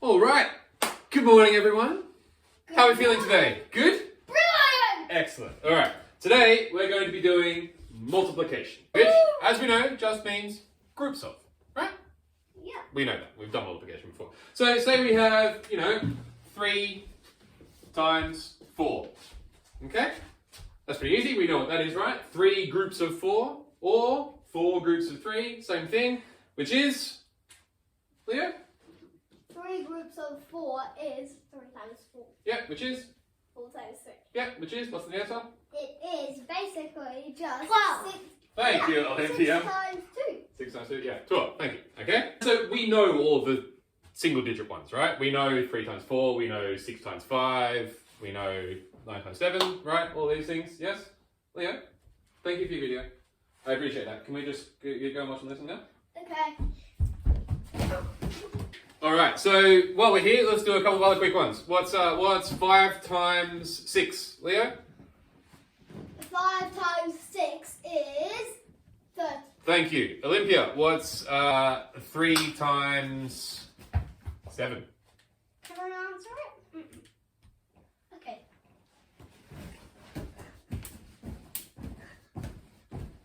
All right. Good morning, everyone. How are we feeling today? Good? Brilliant! Excellent. All right. Today, we're going to be doing multiplication, which, as we know, just means groups of, right? Yeah. We know that. We've done multiplication before. So, say we have, 3 times 4. Okay? That's pretty easy. We know what that is, right? 3 groups of 4 or 4 groups of 3. Same thing, which is, Leo? 3 groups of 4 is 3 times 4. Yeah, which is? 4 times 3. Yeah, which is? What's the answer? It is basically just 12. 6. Thank you, Olympia. 6 times 2. 6 times 2, yeah, 12. Thank you. Okay? So we know all of the single digit ones, right? We know 3 times 4, we know 6 times 5, we know 9 times 7, right? All these things, yes? Leo, thank you for your video. I appreciate that. Can we just get going watching this one now? Okay. Alright, so while we're here, let's do a couple of other quick ones. What's 5 times 6, Leo? 5 times 6 is 30. Thank you. Olympia, what's 3 times 7? Can I answer it? Okay.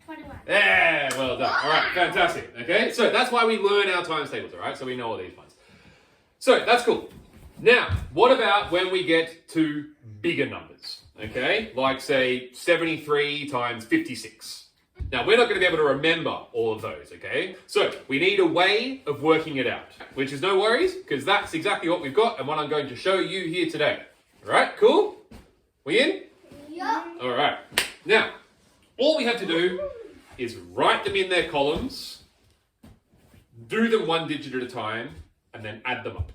21. Yeah, well done. All right, fantastic. Okay, so that's why we learn our times tables, all right? So we know all these ones. So that's cool. Now, what about when we get to bigger numbers? Okay, like say 73 times 56. Now, we're not going to be able to remember all of those, okay? So we need a way of working it out, which is no worries, because that's exactly what we've got and what I'm going to show you here today. All right, cool? We in? Yup. All right. Now, all we have to do is write them in their columns, do them one digit at a time, and then add them up.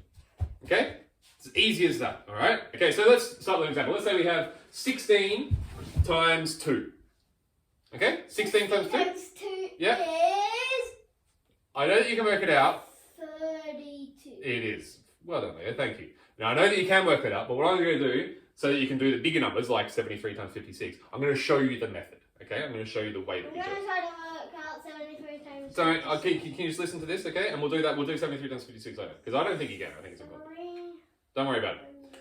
Okay? It's as easy as that, all right? Okay, so let's start with an example. Let's say we have 16 times 2. Okay? 16 times 2? Times 2 Yeah. is I know that you can work it out. 32. It is. Well done, Leo. Thank you. Now, I know that you can work it out, but what I'm going to do, so that you can do the bigger numbers, like 73 times 56, I'm going to show you the method. Okay? I'm going to show you the way that I'm we do going to it. try to work out 73 times Don't, 56. can you just listen to this, okay? And we'll do that. We'll do 73 times 56 later. Because I don't think you can. I think it's important. Don't worry about it.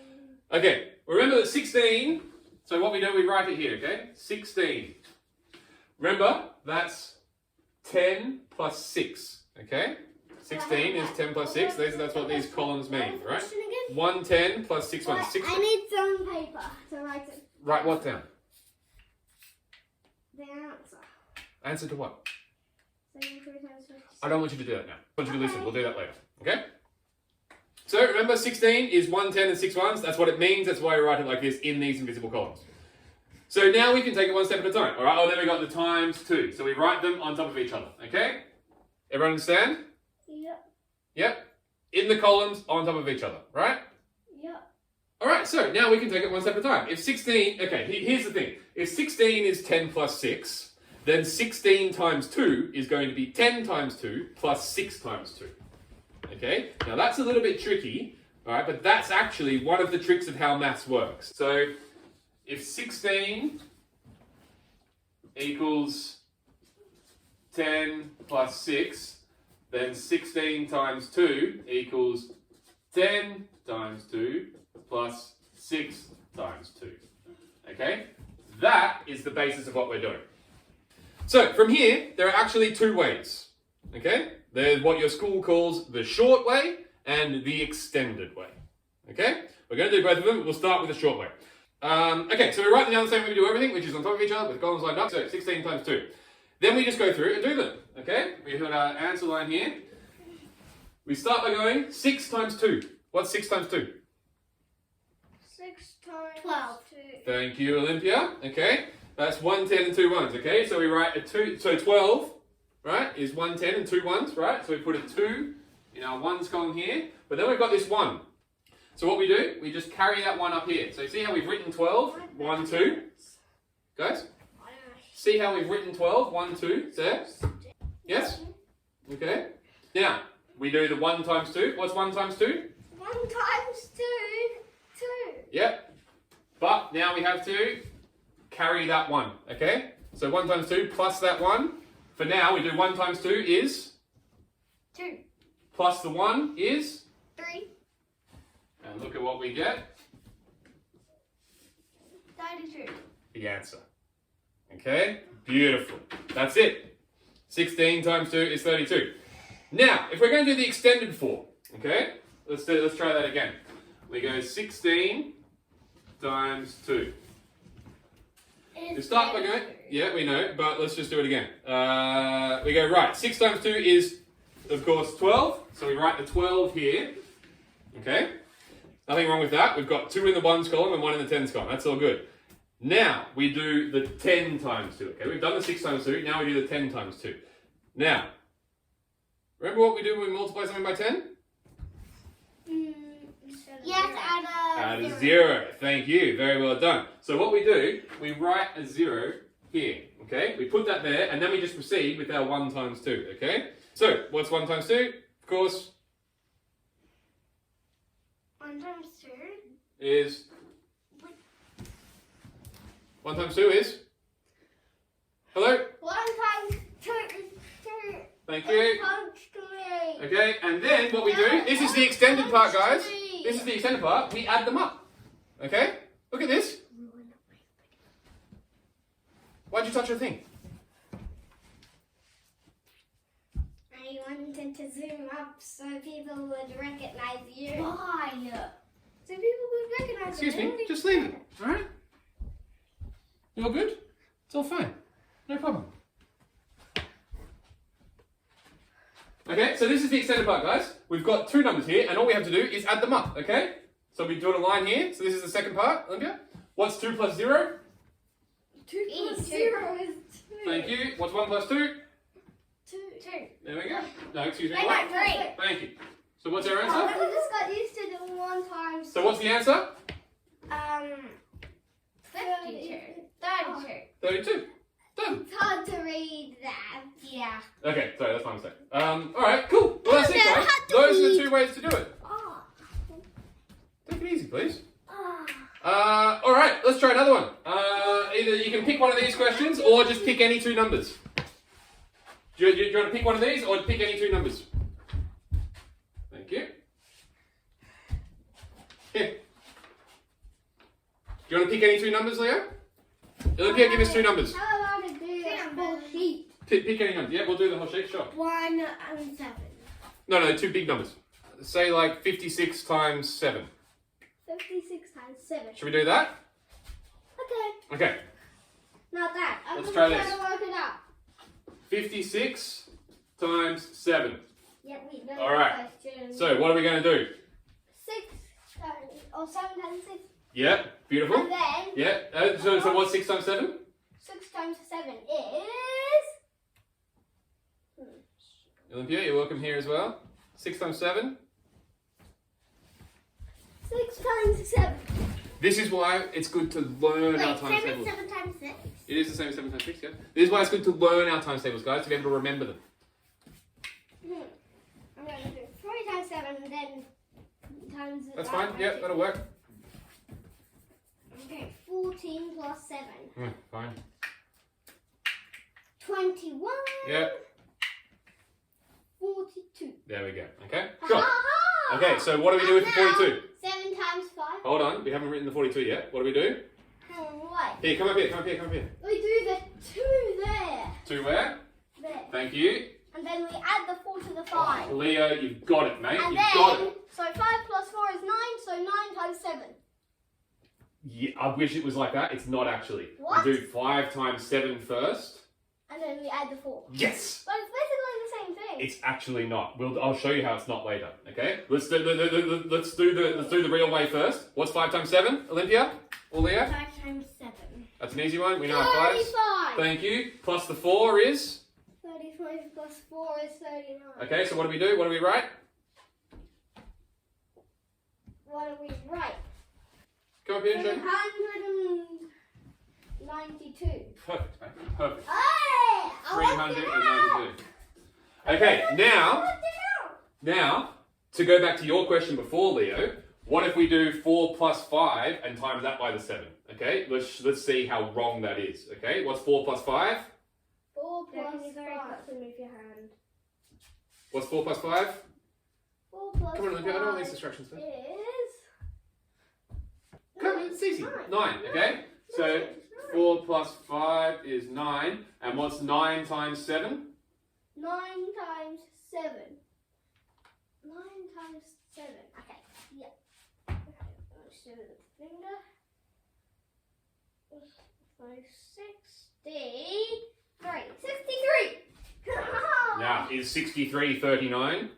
Okay. Remember that 16, so what we do, we write it here, okay? 16. Remember, that's 10 plus 6, okay? 16 is 10 plus 6. That's what these columns mean, right? 110 plus 6 1. 6. I need some paper to write it. Write what down? The answer. Answer to what? 73 times 56. I don't want you to do that now. I want you to listen. We'll do that later, okay? So remember, 16 is 110 and 6 ones. That's what it means. That's why we write it like this in these invisible columns. So now we can take it one step at a time. All right, oh, then we got the times 2. So we write them on top of each other, okay? Everyone understand? Yep. Yep. In the columns on top of each other, right? Yep. All right, so now we can take it one step at a time. If 16, okay, here's the thing. If 16 is 10 plus 6, then 16 times 2 is going to be 10 times 2 plus 6 times 2. Okay? Now that's a little bit tricky, all right, but that's actually one of the tricks of how maths works. So if 16 equals 10 plus 6, then 16 times 2 equals 10 times 2 plus 6 times 2. Okay? That is the basis of what we're doing. So from here, there are actually 2 ways. Okay? There's what your school calls the short way and the extended way. Okay? We're going to do both of them. We'll start with the short way. Okay, so we write them down the same way we do everything, which is on top of each other with columns lined up. So 16 times 2. Then we just go through and do them. Okay? We've got our answer line here. We start by going 6 times 2. What's 6 times 2? 6 times 12. Thank you, Olympia. Okay? That's 110 and 2 ones. Okay? So we write a 2. So 12, right, is 110 and 2 ones, right? So we put a 2 in our ones column here. But then we've got this 1. So what we do, we just carry that 1 up here. So see how we've written 12? 1, 2. Guys? See how we've written 12? 1, 2. There? Yes? Okay. Now, we do the 1 times 2. What's 1 times 2? 1 times 2, 2. Yep. But now we have to carry that 1, okay? So 1 times 2 plus that 1. For now, we do 1 times 2 is? 2. Plus the 1 is? 3. we get? 32. The answer. Okay, beautiful. That's it. 16 times 2 is 32. Now, if we're going to do the extended form, okay, let's try that again. We go 16 times 2. To start by going, yeah, we know, but let's just do it again. We go, right, 6 times 2 is, of course, 12. So we write the 12 here. Okay? Nothing wrong with that. We've got 2 in the ones column and 1 in the tens column. That's all good. Now, we do the 10 times 2. Okay, we've done the 6 times 2. Now we do the 10 times 2. Now, remember what we do when we multiply something by 10? Yes, Add a 0. Thank you. Very well done. So what we do, we write a 0 here. Okay? We put that there, and then we just proceed with our 1 times 2. Okay? So, what's 1 times 2? Of course, 1 times 2 is... 1 times 2 is? Hello? 1 times 2 is 2. Thank you. Punch to me. Okay, and then what we do, this is the extended part, guys. This is the extended part. We add them up. Okay? Look at this. Why'd you touch your thing? I wanted to zoom up so people would recognize you. Why? So people would recognize you. Excuse me, just leave it. Alright? You all good? It's all fine. No problem. Okay, so this is the extended part, guys. We've got 2 numbers here, and all we have to do is add them up, okay? So we draw a line here. So this is the second part, Olympia. What's 2 plus 0? 2 plus 0 is 2. Thank you. What's 1 plus 2? 2. There we go. No, excuse me. No, What? 3. Thank you. So what's our answer? I just got used to the 1 times. So what's the answer? 52. 32. 32. Done. It's hard to read that. Yeah. Okay, sorry, that's my mistake. Alright, cool. Well, that's it, guys. Those are the 2 ways to do it. Oh. Take it easy, please. Alright, let's try another one. Either you can pick one of these questions or just pick any 2 numbers. Do you want to pick one of these or pick any 2 numbers? Thank you. Here. Do you want to pick any 2 numbers, Leo? Olympia, give us 2 numbers. How about to do a whole sheet? Pick any number. Yeah, we'll do the whole sheet, sure. 1 and 7. No, 2 big numbers. Say like 56 times 7. 56 times 7. Should we do that? Okay. Okay. Not that. I'm Let's gonna try try this. to work it out. 56 times 7. Yep, we know Alright. the question. So, what are we going to do? 6 times, or 7 times 6. Yeah, beautiful. And then, Yeah, so what's 6 times 7? 6 times 7 is... Olympia, you're welcome here as well. 6 times 7. 6 times 7. This is why it's good to learn our times 7 tables. 7 times 6. It is the same as 7 times 6, yeah. This is why it's good to learn our times tables, guys, to be able to remember them. I'm going to do 3 times 7 and then times... That's fine, yeah, that'll work. Okay, 14 plus 7. Fine. 21. Yeah, 42. there we go. Okay, sure. Ha-ha! Okay, so what do we do with the And now, 42? 7 times 5. Hold on, we haven't written the 42 yet. What do we do? What? Here, come up here, come up here, come up here. We do the 2 there. 2 where? There. Thank you. And then we add the 4 to the 5. Oh, Leo, you've got it, mate. And You've got then, it. so 5 plus 4 is 9, so 9 times 7. Yeah, I wish it was like that. It's not actually. What? We do 5 times 7 first. And then we add the 4. Yes! But it's basically the same thing. It's actually not. I'll show you how it's not later. Okay? Let's do the real way first. What's 5 times 7? Olympia? Or Leo? 5 times 7. That's an easy one. We know our 5s. 35. Thank you. Plus the 4 is? 35 plus 4 is 39. Okay, so what do we do? What do we write? What do we write? Come up here and show me. 392. Perfect, mate. Perfect. Hey! I worked it out. 392. Okay, I now, worked it out. Now, to go back to your question before, Leo, what if we do 4 plus 5 and times that by the 7? Okay, let's see how wrong that is. Okay, what's 4 plus 5? 4 plus 5. Move your hand. What's 4 plus 5? 4 plus Come on, Olympia, I don't want these 5 distractions, man. is It's easy. 9. 9, okay? So 4 plus 5 is 9. And what's 9 times 7? 9 times 7. 9 times 7. Okay, yeah. Okay, let's do the finger. So 63. 63! Now, is 63 39?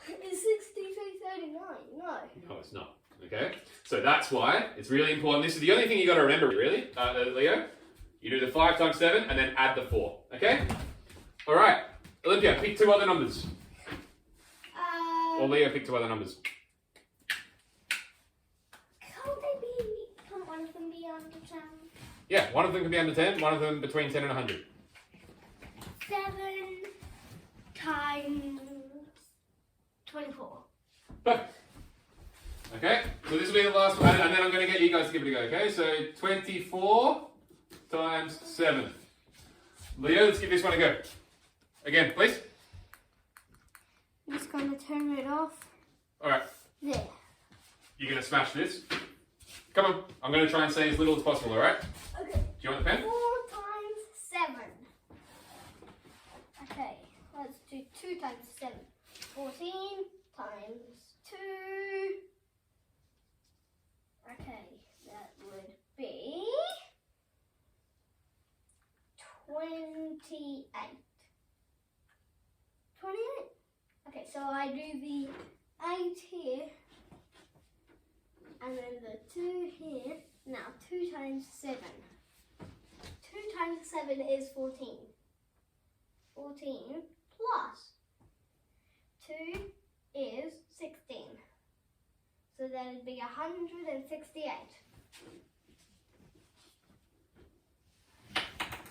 Is 63 39? No. No, it's not. Okay? So that's why it's really important. This is the only thing you got to remember, really, Leo. You do the 5 times 7 and then add the 4. Okay? All right. Olympia, pick 2 other numbers. Or Leo, pick 2 other numbers. Can't one of them be under 10? Yeah, one of them can be under 10, one of them between 10 and 100. 7 times 24. Perfect. Okay, so this will be the last one, and then I'm going to get you guys to give it a go, okay? So 24 times 7. Leo, let's give this one a go. Again, please. I'm just going to turn it off. Alright, There. you're going to smash this. Come on, I'm going to try and say as little as possible, alright? Okay. Do you want the pen? 4 times 7. Okay, let's do 2 times 7. 14 times 2. Okay, that would be 28. 28. Okay, so I do the 8 here, and then the 2 here. Now, 2 times 7. 2 times 7 is 14. 14 plus 2 is 16. So that would be 168.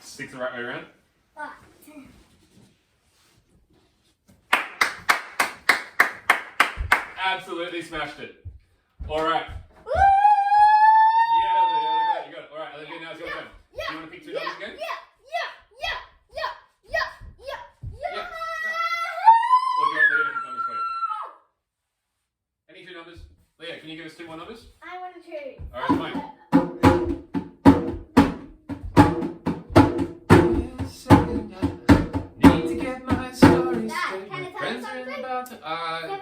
6 the right way around. Right. Absolutely smashed it. Alright. Woo! Yeah, you got it. Alright, Olivia, now it's your turn. Do you want to pick 2 numbers again? Yeah. Or do you want Leah to pick numbers for you? Any 2 numbers? Leah, can you give us 2 more numbers? I want to choose. Alright, fine. Need to get my story Dad, straight. can I tell Friends you are something? about to, 7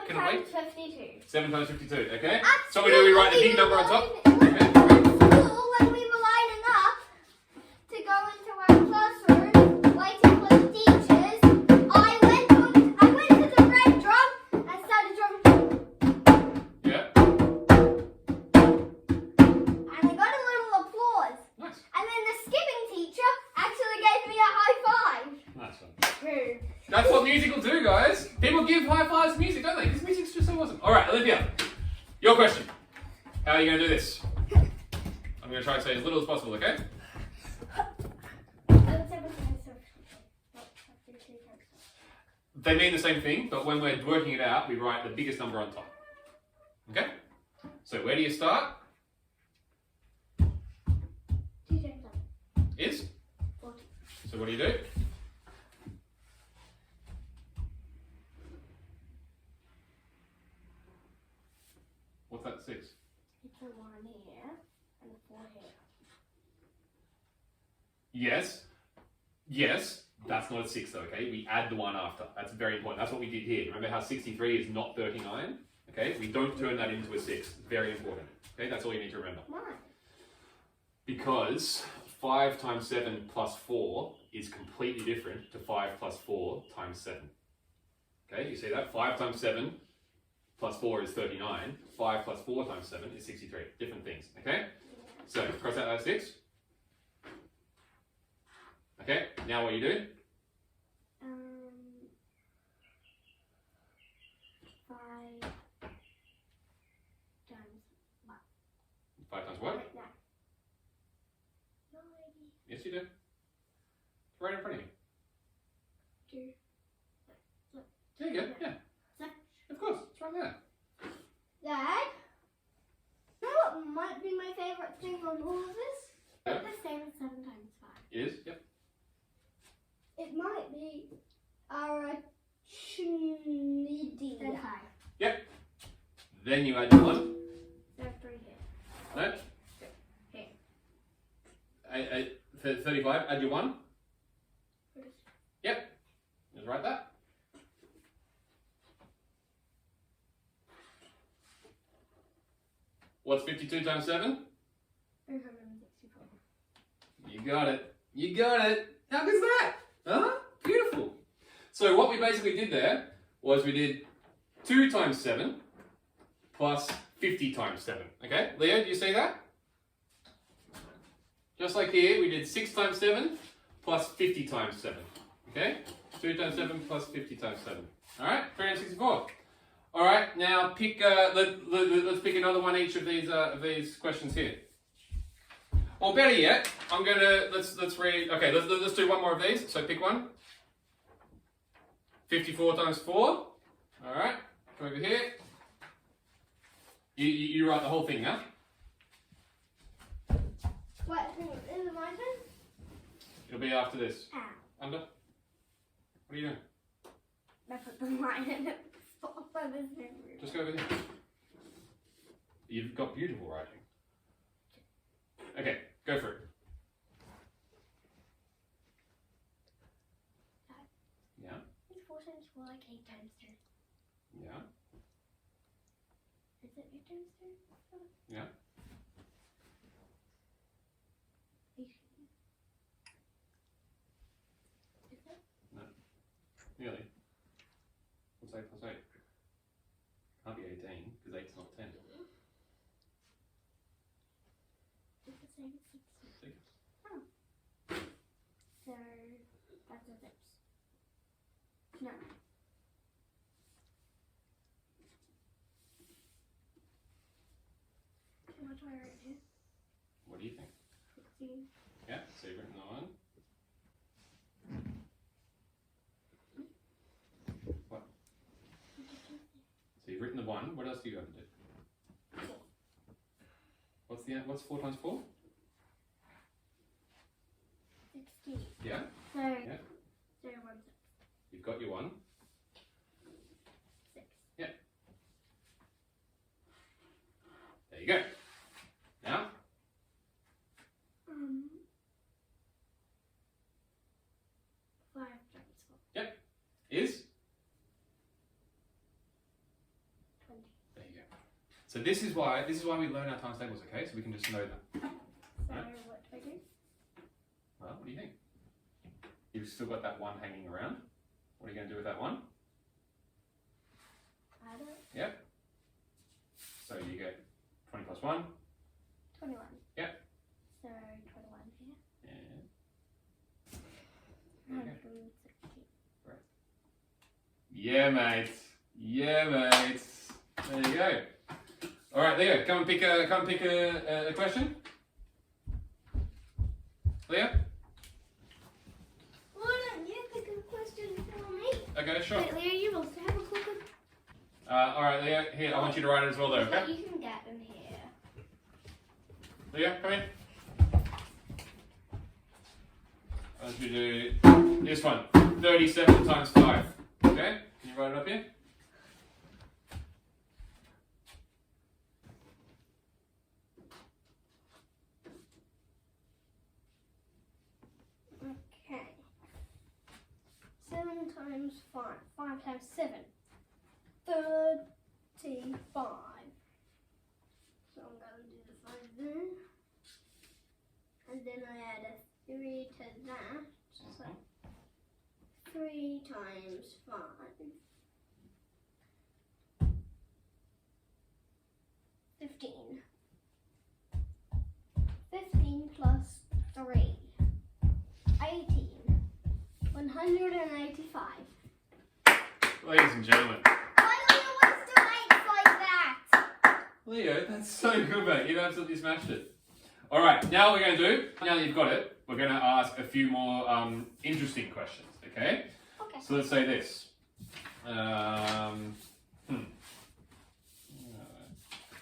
can I wait? times 52. 7 times 52, okay? So we do, we write the big number on top. When we were lining up to go into our classroom, waiting for the teachers, I went to the red drum and started drumming, Yeah, and I got a little applause. nice. And then the skipping teacher actually gave me a high five. Nice one. That's what music will do, guys. People give high fives to music, don't they? Because music's just so awesome. Alright, Olivia, your question. How are you going to do this? I'm going to try and say as little as possible, okay? They mean the same thing, but when we're working it out, we write the biggest number on top. Okay? So where do you start? Is? 40. So what do you do? What's that, 6? It's a 1 here and a 4 here. Yes. Yes. That's not a 6 though, okay? We add the 1 after. That's very important. That's what we did here. Remember how 63 is not 39? Okay? We don't turn that into a 6. It's very important. Okay? That's all you need to remember. Why? Because 5 times 7 plus 4 is completely different to 5 plus 4 times 7. Okay? You see that? 5 times 7 plus 4 is 39. 5 plus 4 times 7 is 63. Different things. Okay? So, cross out that 6. Okay, now what you do? 5 times 5 times what? 9. Yes, you do. It's right in front of you. 2. There you go, yeah. Of course, it's right there. Dad, you know what might be my favourite thing on all of this? Yeah. The same as 7 times 5. It is? Yep. It might be our Chunidia. Yep. Then you add your 1. They're 3 here. No? 35, add your 1. Yep, just write that. What's 52 times 7? 364. You got it. You got it. How good's that? Huh? Beautiful. So what we basically did there was we did 2 times 7 plus 50 times 7. Okay, Leo, do you see that? Just like here, we did 6 times 7 plus 50 times 7. Okay, 2 times 7 plus 50 times 7. All right, 364. All right, now pick. Let's pick another one each of these questions here. Or better yet, I'm gonna let's read. Okay, let's do one more of these. So pick one. 54 times 4. All right, come over here. You write the whole thing now. What? Is it my turn? It'll be after this. Ow. Under. What are you doing? I put the line in it. Just go over here. You've got beautiful writing. Okay, go for it. Yeah. It's 4 times 4 like 8 times 3. Yeah. Is it 8 times 3? Yeah. Is it? No. Nearly. What's 8 plus 8? Can't be 18 because 8's not 10. It's the same as 6. 6. Oh. So that's a 6. No. So what do I write here? What do you think? 16. Yeah. So you've written the 1. What? So you've written the 1. What else do you have to do? 4. What's 4 times 4? 16. Yeah. So, Yeah. 0, 1, 6. You've got your 1. 6. Yeah. There you go. Now. 5 times 4. Is? 20. There you go. So this is why we learn our times tables, okay? So we can just know them. So Right. what do I do? Well, what do you think? You've still got that 1 hanging around. What are you going to do with that 1? Add it. Yep. So you get 20 plus 1. 21. Yep. So 21 here. Yeah. Okay. 116. Yeah, mate. Yeah, mate. There you go. All right, Leo, come and pick a question. Leo. Why don't you pick a question for me? Okay, sure. Wait, Leo, you also have a question? All right, Leo. Here, I want you to write it as well, though. Okay. You can get in here. Leo, come in. I want you to do this one. 37 times 5. Okay? Can you write it up here? Okay. 7 times 5. 5 times 7. 35. So I'm going to do the 5 there. And then I add a 3 to that. So 3 times 5. 15. 15 plus 3. 18. 185. Ladies and gentlemen. Why do you want to make like that? Leo, that's so good, mate. You've absolutely smashed it. All right, now what we're going to do, now that you've got it, we're going to ask a few more interesting questions, okay? Okay. So let's say this.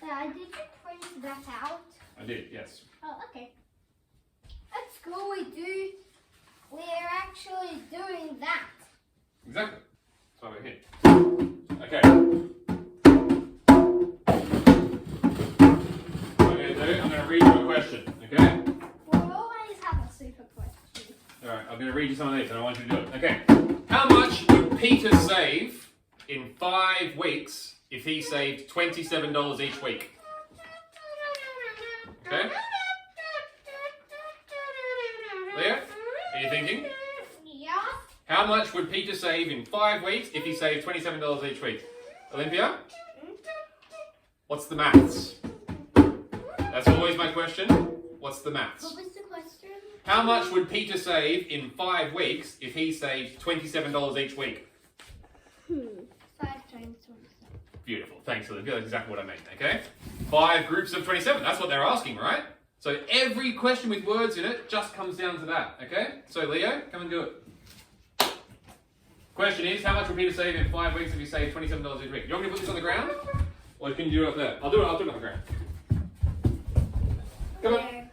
Did you print that out? I did, yes. Oh, okay. At school we're actually doing that. Exactly. That's why we're here. Okay. What I'm going to do, I'm going to read you a question, okay? We'll always to read you some of these and I want you to do it. Okay. How much would Peter save in 5 weeks if he saved $27 each week? Okay. Leah, are you thinking? Yeah. How much would Peter save in 5 weeks if he saved $27 each week? Olympia? What's the maths? That's always my question. What's the maths? What was the question? How much would Peter save in 5 weeks if he saved $27 each week? 5 times 27. Beautiful. Thanks, Olympia. That's exactly what I meant, okay? 5 groups of 27. That's what they're asking, right? So every question with words in it just comes down to that, okay? So Leo, come and do it. Question is, how much would Peter save in 5 weeks if he saved $27 each week? You want me to put this on the ground? Or can you do it up there? I'll do it on the ground. Come on.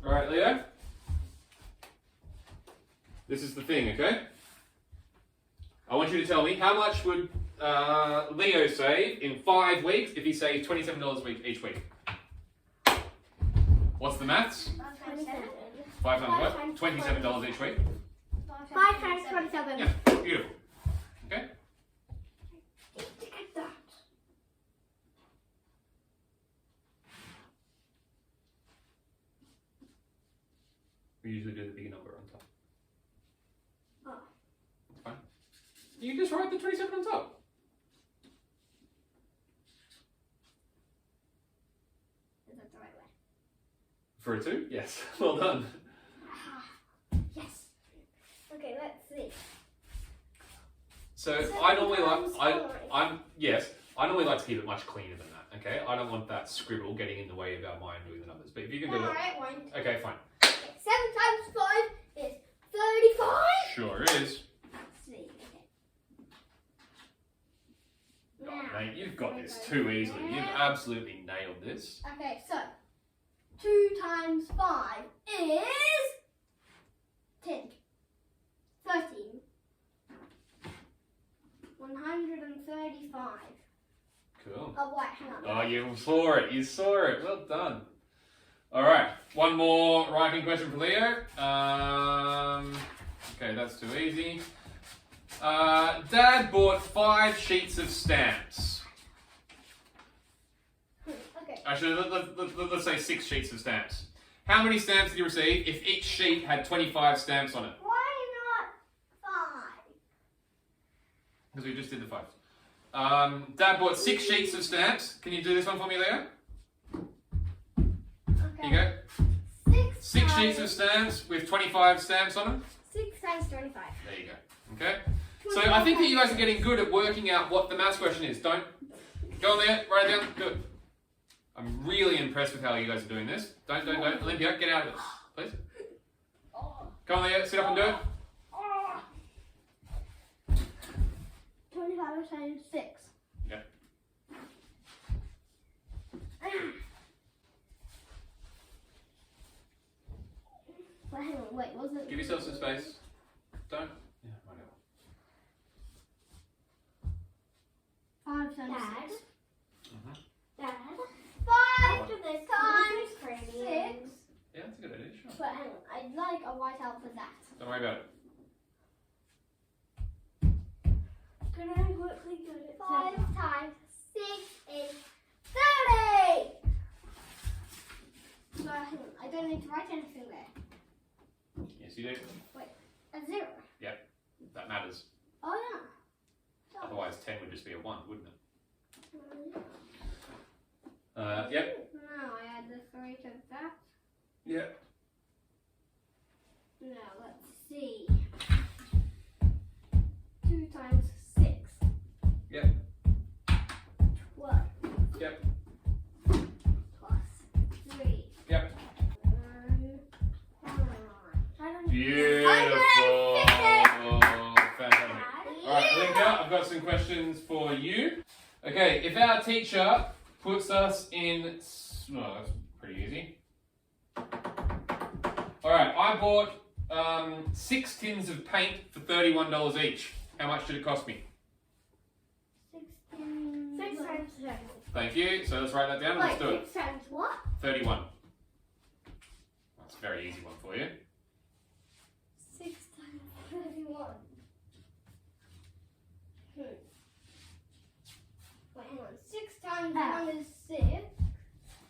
Alright, Leo. This is the thing, okay? I want you to tell me how much would Leo save in 5 weeks if he saved $27 each week? What's the maths? 5 times what? $27 each week? 5 times 27. Yeah, beautiful. Okay? Get that. We usually do the bigger number on top. Oh. It's fine. You can just write the 27 on top. Is that the right way? For a 2? Yes. Well done. Yes. Okay, let's see. So Seven I normally times I normally like to keep it much cleaner than that. Okay, I don't want that scribble getting in the way of our mind doing the numbers. But if you can do it, Alright, 1. okay, fine. 7 times 5 is 35. Sure is. Let's see. Oh, Now. mate, you've got this too easily. You've absolutely nailed this. Okay, so 2 times 5 is 10. 13. 135. Cool. Oh, wait, hang on. Oh, you saw it. You saw it. Well done. All right. One more writing question for Leo. Okay, that's too easy. Dad bought 5 sheets of stamps. Okay. Actually, let's say 6 sheets of stamps. How many stamps did he receive if each sheet had 25 stamps on it? Why not 5? Because we just did the 5s. Dad bought 6 sheets of stamps. Can you do this one for me, Leo? Okay. Here you go. 6 times- sheets of stamps with 25 stamps on them. 6 times 25. There you go. Okay. So I think that you guys are getting good at working out what the maths question is. Don't go on there, write it down. Do it. I'm really impressed with how you guys are doing this. Don't. Olympia, get out of this, please. Go on there, sit up and do it. 25 times 6. Yeah. But hang on, wait, was it? Give yourself some space. Don't. Yeah, whatever. 5 times Dad? 6. Dad? 5 What? times 6. Yeah, that's a good idea. Sure. But hang on, I'd like a white out for that. Don't worry about it. Can I quickly do it? 5 7. times 6 is 30! So hang on, I don't need to write anything there. Yes, you do. A 0. That matters. Oh yeah. So, Otherwise, 10 would just be a 1, wouldn't it? Yep. Now I add the 3 to that. Yep. Now let's see. 2 times 6. Yep. 12. Yep. Plus 3. Yep. I don't Beautiful. Fantastic. Yeah. Alright, Olympia, I've got some questions for you. Okay, if our teacher puts us in... No, that's pretty easy. Alright, I bought 6 tins of paint for $31 each. How much did it cost me? 16. 6 times 7. Thank you. So let's write that down and let's do it. 6 times what? 31. times Ah. 1 is 6.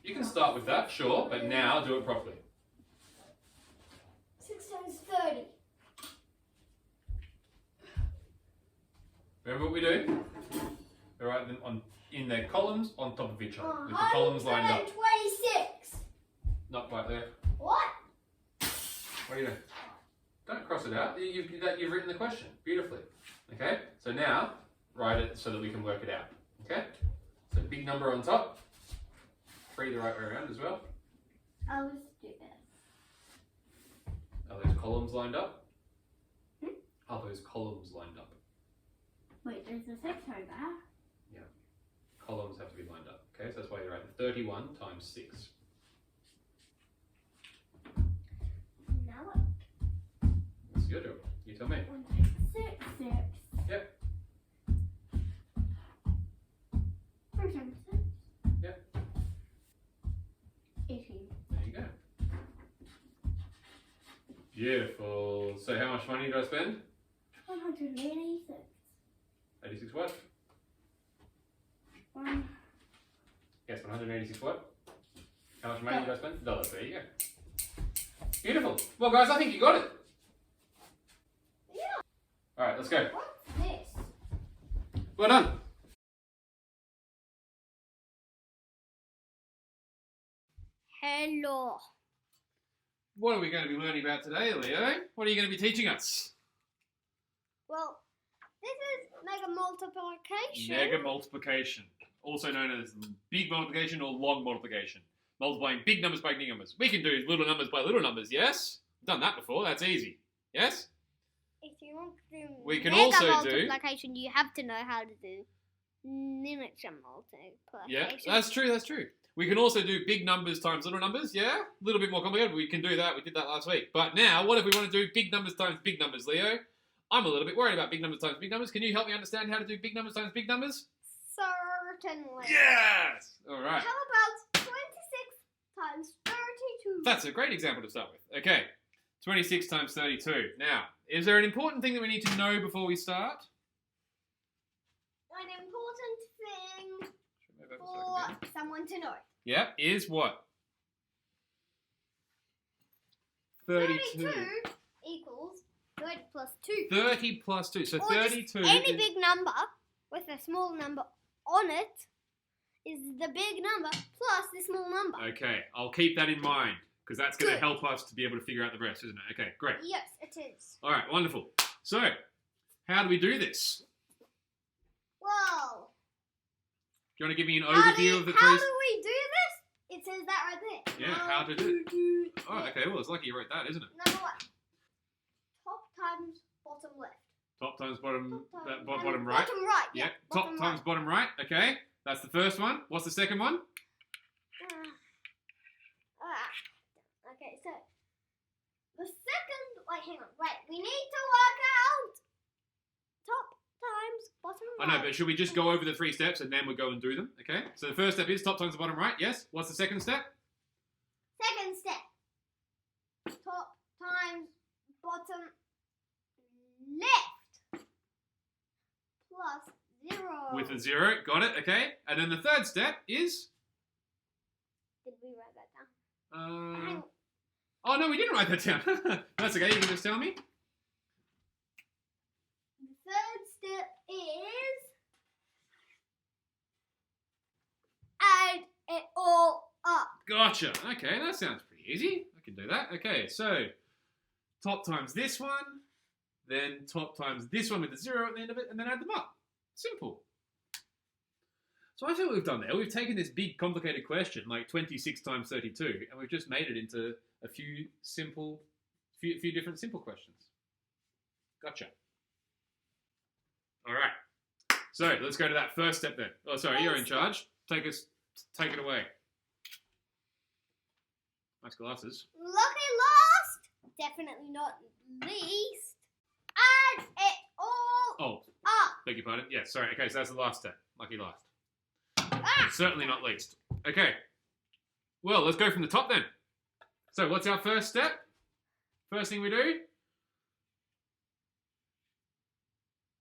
You can start with that, sure, but now do it properly. 6 times 30. Remember what we do? We write them in their columns on top of each other, with the columns lined up. 126. Not quite there. What? What are you doing? Don't cross it out. You've written the question beautifully. Okay? So now, write it so that we can work it out. Okay? So big number on top. 3 the right way around as well. I'll just do this. Are those columns lined up? Are those columns lined up? Wait, there's a 6 over there. Columns have to be lined up. Okay, so that's why you write 31 times 6. Now what? That's your job. You tell me. 1 times 6, 6. Yep. 3 times 6. Yep. 18. There you go. Beautiful. So how much money do I spend? 186. 86 what? 1. Yes, 186 what? How much money did I spend? $1. There you go. Beautiful. Well, guys, I think you got it. Yeah. All right, let's go. What's this? Well done. Hello. What are we going to be learning about today, Leo? What are you going to be teaching us? Well, this is mega multiplication. Mega multiplication, also known as big multiplication or long multiplication. Multiplying big numbers by big numbers. We can do little numbers by little numbers, yes? We've done that before, that's easy. Yes? If you want to do We can mega also do- multiplication, you have to know how to do miniature multiplication. Yeah, that's true. We can also do big numbers times little numbers, yeah? A little bit more complicated, we can do that, we did that last week. But now, what if we want to do big numbers times big numbers, Leo? I'm a little bit worried about big numbers times big numbers. Can you help me understand how to do big numbers times big numbers? Certainly. Yes! Alright, How about 26 times 32? that's a great example to start with. Okay, 26 times 32. Now, is there an important thing that we need to know before we start? An important thing Should we move over so I can for do someone to know. it? Yeah, is what? 32. 32 equals 30 plus 2. 30 plus 2. So Or 32 just any is... big number with a small number on it is the big number plus the small number. Okay, I'll keep that in mind because that's going to Good. help us to be able to figure out the rest, isn't it? Okay, great. Yes, it is. All right, wonderful. So, how do we do this? Well, Do you want to give me an how do overview of the how three? do we do this? It says that right there. Yeah, how to do it. Oh, okay, well, it's lucky you wrote that, isn't it? Number 1. Top times bottom left. Top times bottom, Top that, times bottom right. Bottom right. Yeah, Yeah. top bottom times bottom right. Okay, that's the first one. What's the second one? Okay, so the second, hang on, we need to work out top times bottom I right. know, but should we just go over the 3 steps and then we'll go and do them? Okay, so the first step is top times the bottom right. Yes. What's the second step? Second step, top times bottom left plus 0. With a 0. Got it. Okay, and then the third step is. Did we write that down? Hang on. Oh no, we didn't write that down. That's okay. You can just tell me. The third step is add it all up. Gotcha. Okay, that sounds pretty easy. I can do that. Okay, so top times this one, then top times this one with the 0 at the end of it, and then add them up. Simple. So I feel what we've done there. We've taken this big, complicated question, like 26 times 32, and we've just made it into a few different simple questions. Gotcha. All right. So let's go to that first step then. Oh, sorry, you're in charge. Take it away. Nice glasses. Lucky last, definitely not least, add it all Oh, up. beg your pardon. Yeah, sorry. Okay, so that's the last step. Lucky last. Ah, Certainly not least. Okay. Well, let's go from the top then. So what's our first step? First thing we do?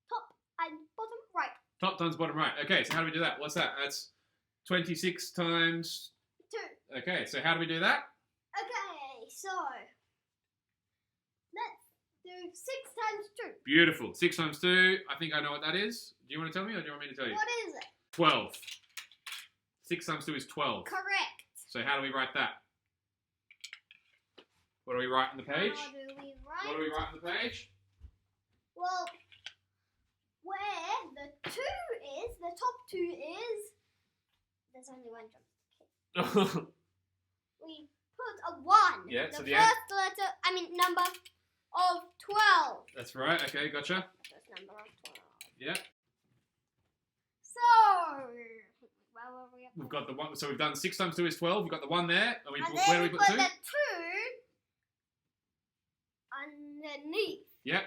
top and bottom right. Top times bottom right. Okay, so how do we do that? What's that? That's 26 times... 2. Okay, so how do we do that? Okay, so let's do 6 times 2. Beautiful. 6 times 2. I think I know what that is. Do you want to tell me or do you want me to tell you? What is it? 12. 6 times 2 is 12. Correct. So how do we write that? What do we write on the page? How do we write? What do we write on the page? Well, where the 2 is, the top 2 is, there's only one jump. We put a 1. Yeah, the so the first number of 12. That's right. Okay, gotcha. First number of 12. Yeah. So, where were we up We've to? got the 1. So we've done 6 times 2 is 12. We've got the 1 there. And And where do we then put 2? the 2 underneath. Yep.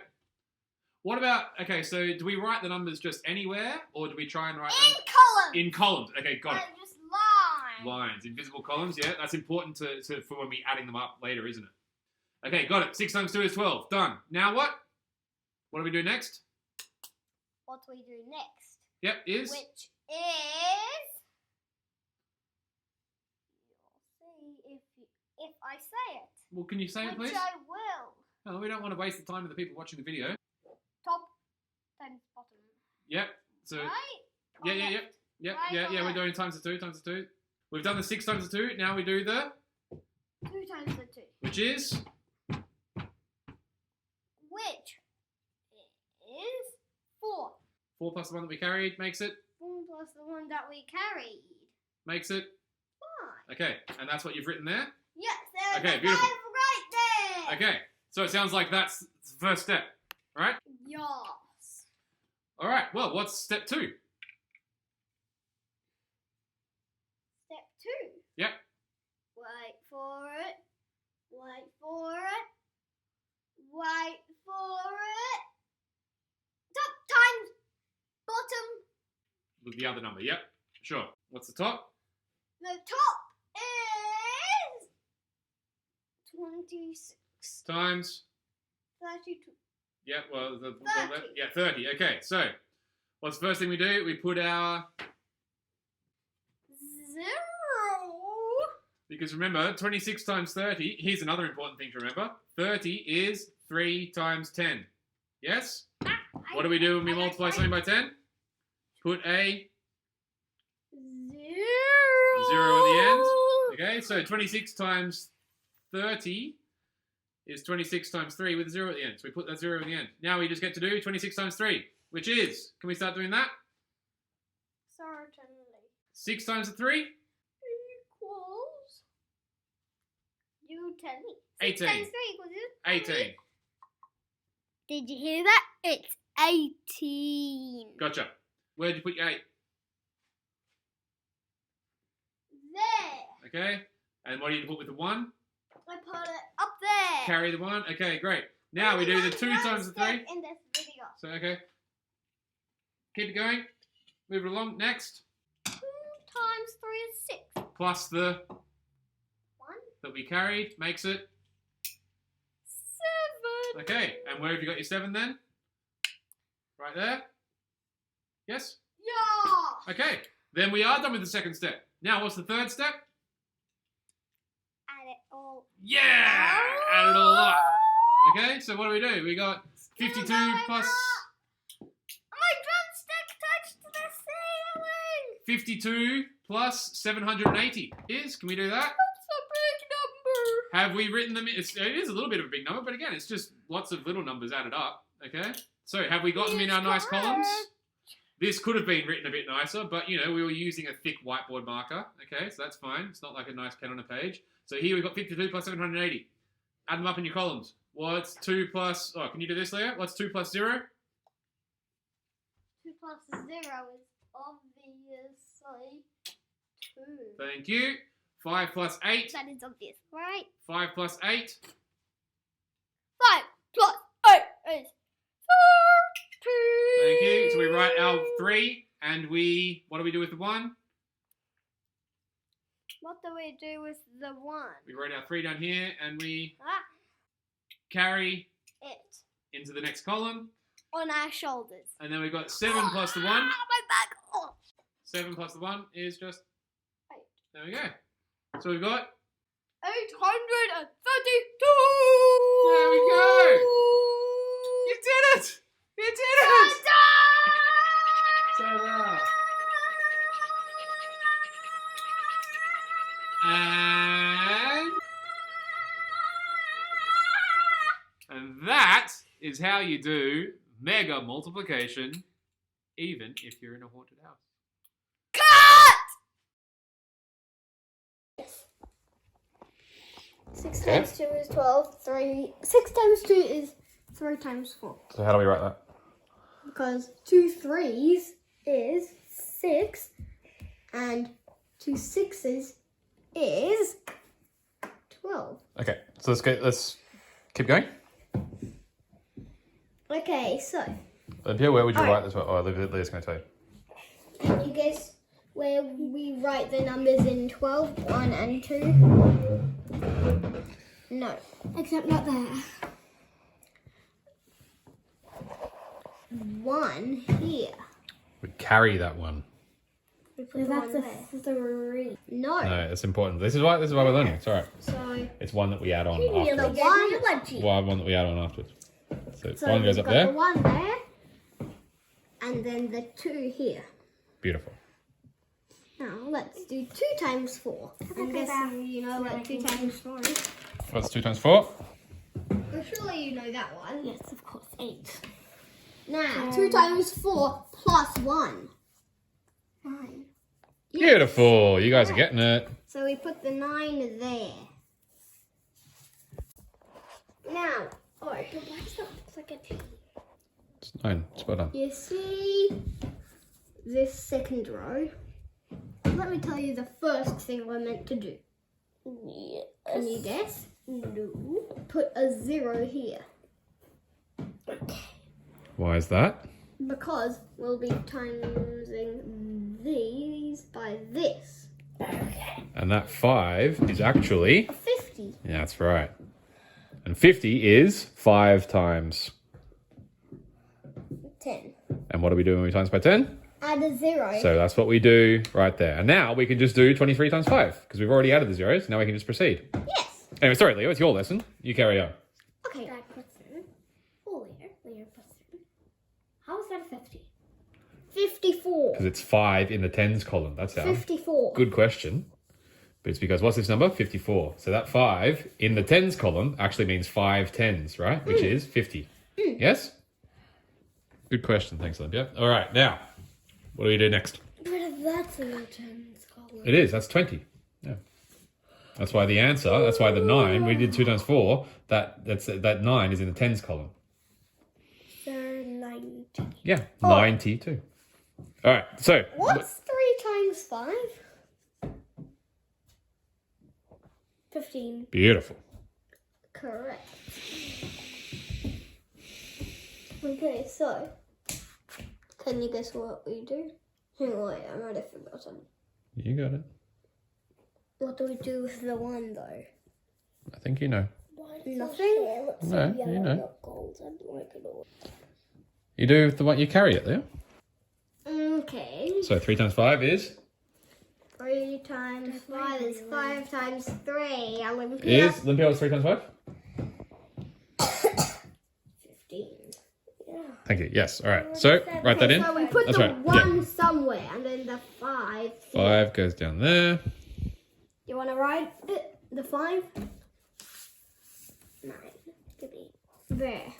What about, okay, so do we write the numbers just anywhere or do we try and write In them columns. in columns? Okay, got it. And just lines. Lines, invisible columns, yeah, that's important to for when we're adding them up later, isn't it? Okay, got it. 6 times 2 is 12. Done. Now what? What do we do next? What we do next, Yep, is? which is, you'll see if I say it, Well, can you say it, which please? I will. No, we don't want to waste the time of the people watching the video. Top times bottom, Yep, so, right? yeah, Or yeah, left? yep. Yep, Right yeah, or yeah, we're left? doing times of 2, times of 2. We've done the 6 times of 2, now we do the, 2 times the 2, which is? which is 4. 4 plus the one that we carried makes it, 4 plus the one that we carried. makes it, 5. okay, and that's what you've written there? Yes, there's Okay, the beautiful. 5 right there. Okay, so it sounds like that's the first step, right? Yes. All right, well, what's step 2? Step 2. Yep. Wait for it. Wait for it. Wait for it. Top times bottom. With the other number, yep, sure. What's the top? The top is 26. Times? 32. Yep, well, 30. yeah, 30. Okay, so what's the first thing we do? We put our, 0. because remember, 26 times 30, here's another important thing to remember. 30 is 3 times 10. Yes? What do we do when we multiply something by 10? Put a 0. 0 at the end. Okay, so 26 times 30 is 26 times 3 with a 0 at the end. So we put that 0 at the end. Now we just get to do 26 times 3, which is, can we start doing that? Certainly. 6 times 3? Equals. You tell me. 18. 6 times 3 equals 18. Did you hear that? It's 18. Gotcha. Where'd you put your 8? There. Okay. And what do you put with the 1? I put it up there. Carry the 1. Okay, great. Now we do the 2 times the 3. In this video. So, okay. Keep it going. Move it along. Next. 2 times 3 is 6. Plus the 1. that we carried makes it. 7. Okay. And where have you got your 7 then? Right there. Yes? Yeah. Okay. Then we are done with the second step. Now, what's the third step? Add it all. Yeah! Add it all up. Okay, so what do? We got 52 plus... My drumstick touched the ceiling. 52 plus 780 is, can we do that? That's a big number. Have we written them? It is a little bit of a big number, but again, it's just lots of little numbers added up. Okay, so have we got them in our nice columns? This could have been written a bit nicer, but you know, we were using a thick whiteboard marker. Okay, so that's fine. It's not like a nice pen on a page. So here we've got 52 plus 780. Add them up in your columns. What's 2 plus, oh, can you do this, Leah? What's 2 plus 0? 2 plus 0 is obviously 2. Thank you. 5 plus 8. That is obvious, right? 5 plus 8. 5 plus 8 is 13. Thank you. So we write our 3, and what do we do with the 1? What do we do with the 1? We write our 3 down here, and we Ah, carry it. into the next column. On our shoulders. And then we've got 7 plus the 1. Ah, my back. Oh. 7 plus the 1 is just There we go. So we've got 832! There we go. You did it! You did it! Ta-da! And that is how you do mega multiplication, even if you're in a haunted house. Cut! 6 times 2 is 12. 6 times 2 is 3 times 4. So how do we write that? Because 2 3s is 6, and 2 6s is 12. Okay, so let's keep going. Okay, so Olympia, where would you Alright. write this? Oh, Lydia's going to tell you. can you guess where we write the numbers in 12? 1 and 2? No. Except not there. 1 here. We carry that one. We put So the that's one a there. 3. No. No, it's important. This is why we're learning. It's all right. So It's one that we add on the afterwards. One that we add on afterwards. So one goes we've up got the there. 1 there, and then the 2 here. Beautiful. Now let's do 2 times 4. I'm guessing you know what 2 times 4 is. What's 2 times 4? Well, surely you know that one. Yes, of course. 8. Now 2 times 4 plus 1. 9. Beautiful. You guys are getting it. So we put the 9 there. Now, Oh, but why does that look like a T? It's 9. Spot on. you see this second row. Let me tell you the first thing we're meant to do. Yes. Can you guess? No. Put a 0 here. Why is that? Because we'll be timesing these by this. And that 5 is actually... 50. Yeah, that's right. And 50 is 5 times. 10. And what do we do when we times by 10? Add a 0. So that's what we do right there. And now we can just do 23 times 5 because we've already added the zeros. Now we can just proceed. Yes. Anyway, sorry, Leo, it's your lesson. You carry on. Okay. Dad puts in. Oh, Leo puts in. How is that a 50? 54. Because it's 5 in the tens column. That's how. 54. Good question. But it's because what's this number? 54. So that 5 in the tens column actually means 5 tens, right? Which is 50. Yes? Good question. Thanks, Olympia. All right, now, what do we do next? But if that's in the 10s column. It is. That's 20. Yeah. That's why the answer, that's why the 9, we did 2 times 4, that 9 is in the tens column. So 90. Yeah, 92. All right, so... What's 3 times 5? 15. Beautiful. Correct. Okay, so can you guess what we do? Oh, wait, I might have forgotten. You got it. What do we do with the 1 though? I think you know. Nothing? No, you know. You do the one, you carry it there. Okay. So 3 times 5 is? 3 times 5 is 5 times 3. Olympia. Is, Olympia, what's 3 times 5? 15. Thank you, yes, all right. So, write that in. So we put That's the right, 1 somewhere and then the 5. 5 goes down there. You want to write it? The 5? 9. There.